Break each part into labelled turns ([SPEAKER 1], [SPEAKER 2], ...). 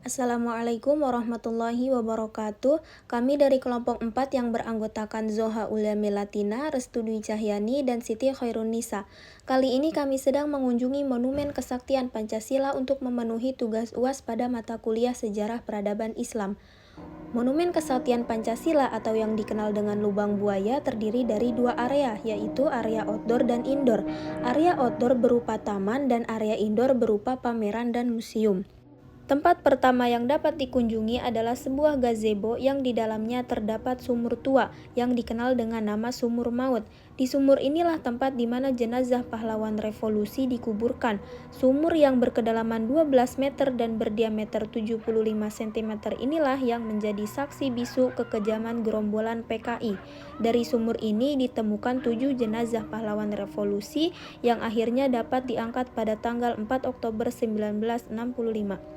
[SPEAKER 1] Assalamualaikum warahmatullahi wabarakatuh. Kami dari kelompok 4 yang beranggotakan Zoha Ulyami Latina, Restu Dwi Cahyani, dan Siti Khairunisa. Kali ini kami sedang mengunjungi Monumen Kesaktian Pancasila untuk memenuhi tugas UAS pada mata kuliah Sejarah Peradaban Islam. Monumen Kesaktian Pancasila atau yang dikenal dengan Lubang Buaya terdiri dari dua area, yaitu area outdoor dan indoor. Area outdoor berupa taman dan area indoor berupa pameran dan museum. Tempat pertama yang dapat dikunjungi adalah sebuah gazebo yang di dalamnya terdapat sumur tua yang dikenal dengan nama Sumur Maut. Di sumur inilah tempat di mana jenazah pahlawan revolusi dikuburkan. Sumur yang berkedalaman 12 meter dan berdiameter 75 cm inilah yang menjadi saksi bisu kekejaman gerombolan PKI. Dari sumur ini ditemukan 7 jenazah pahlawan revolusi yang akhirnya dapat diangkat pada tanggal 4 Oktober 1965.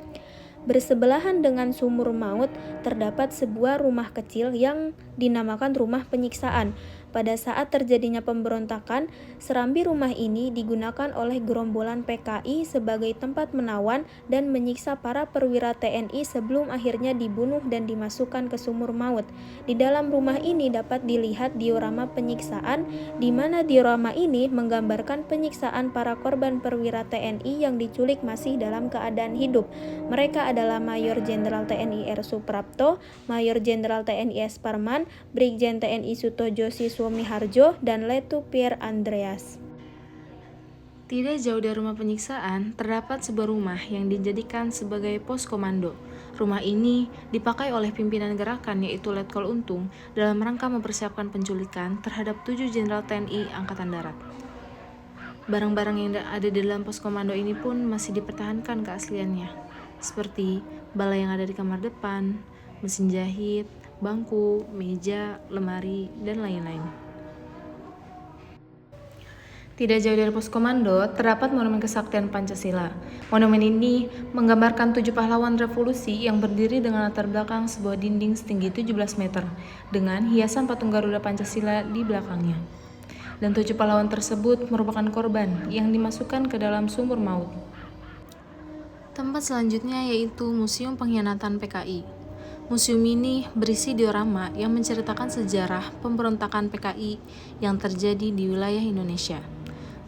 [SPEAKER 1] Bersebelahan dengan Sumur Maut terdapat sebuah rumah kecil yang dinamakan Rumah Penyiksaan. Pada saat terjadinya pemberontakan, serambi rumah ini digunakan oleh gerombolan PKI sebagai tempat menawan dan menyiksa para perwira TNI sebelum akhirnya dibunuh dan dimasukkan ke Sumur Maut. Di dalam rumah ini dapat dilihat diorama penyiksaan, di mana diorama ini menggambarkan penyiksaan para korban perwira TNI yang diculik masih dalam keadaan hidup. Mereka adalah Mayor Jenderal TNI R. Suprapto, Mayor Jenderal TNI S. Parman, Brigjen TNI Sutojo Siswomiharjo, dan Letu Pierre Andreas.
[SPEAKER 2] Tidak jauh dari rumah penyiksaan, terdapat sebuah rumah yang dijadikan sebagai pos komando. Rumah ini dipakai oleh pimpinan gerakan yaitu Letkol Untung dalam rangka mempersiapkan penculikan terhadap 7 Jenderal TNI Angkatan Darat. Barang-barang yang ada di dalam pos komando ini pun masih dipertahankan keasliannya, seperti bala yang ada di kamar depan, mesin jahit, bangku, meja, lemari, dan lain-lain. Tidak jauh dari pos komando, terdapat Monumen Kesaktian Pancasila. Monumen ini menggambarkan 7 pahlawan revolusi yang berdiri dengan latar belakang sebuah dinding setinggi 17 meter, dengan hiasan patung Garuda Pancasila di belakangnya. Dan 7 pahlawan tersebut merupakan korban yang dimasukkan ke dalam Sumur Maut. Tempat selanjutnya yaitu Museum Pengkhianatan PKI. Museum ini berisi diorama yang menceritakan sejarah pemberontakan PKI yang terjadi di wilayah Indonesia.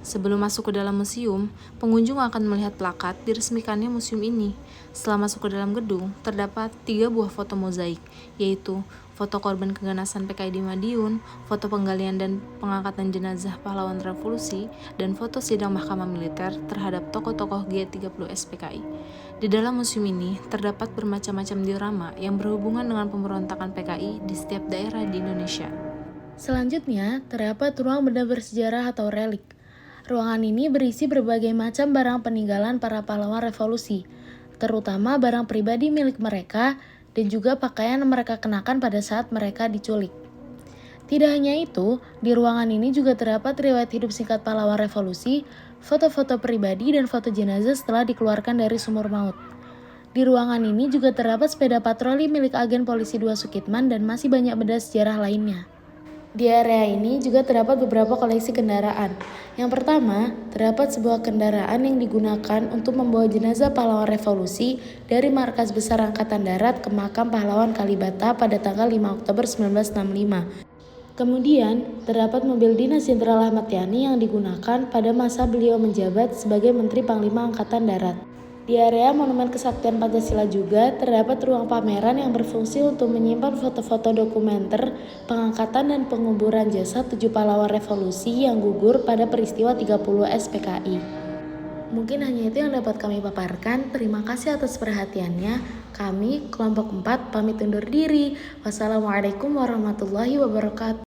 [SPEAKER 2] Sebelum masuk ke dalam museum, pengunjung akan melihat plakat diresmikannya museum ini. Setelah masuk ke dalam gedung, terdapat 3 buah foto mozaik, yaitu foto korban keganasan PKI di Madiun, foto penggalian dan pengangkatan jenazah pahlawan revolusi, dan foto sidang mahkamah militer terhadap tokoh-tokoh G30S PKI. Di dalam museum ini terdapat bermacam-macam diorama yang berhubungan dengan pemberontakan PKI di setiap daerah di Indonesia.
[SPEAKER 3] Selanjutnya, terdapat ruang benda bersejarah atau relik. Ruangan ini berisi berbagai macam barang peninggalan para pahlawan revolusi, terutama barang pribadi milik mereka dan juga pakaian yang mereka kenakan pada saat mereka diculik. Tidak hanya itu, di ruangan ini juga terdapat riwayat hidup singkat pahlawan revolusi, foto-foto pribadi, dan foto jenazah setelah dikeluarkan dari Sumur Maut. Di ruangan ini juga terdapat sepeda patroli milik agen polisi 2 Sukitman dan masih banyak benda sejarah lainnya. Di area ini juga terdapat beberapa koleksi kendaraan. Yang pertama, terdapat sebuah kendaraan yang digunakan untuk membawa jenazah pahlawan revolusi dari markas besar Angkatan Darat ke makam pahlawan Kalibata pada tanggal 5 Oktober 1965. Kemudian, terdapat mobil dinas Jenderal Ahmad Yani yang digunakan pada masa beliau menjabat sebagai Menteri Panglima Angkatan Darat. Di area Monumen Kesaktian Pancasila juga terdapat ruang pameran yang berfungsi untuk menyimpan foto-foto dokumenter pengangkatan dan penguburan jasad 7 pahlawan revolusi yang gugur pada peristiwa 30 SPKI. Mungkin hanya itu yang dapat kami paparkan. Terima kasih atas perhatiannya. Kami, kelompok 4, pamit undur diri. Wassalamualaikum warahmatullahi wabarakatuh.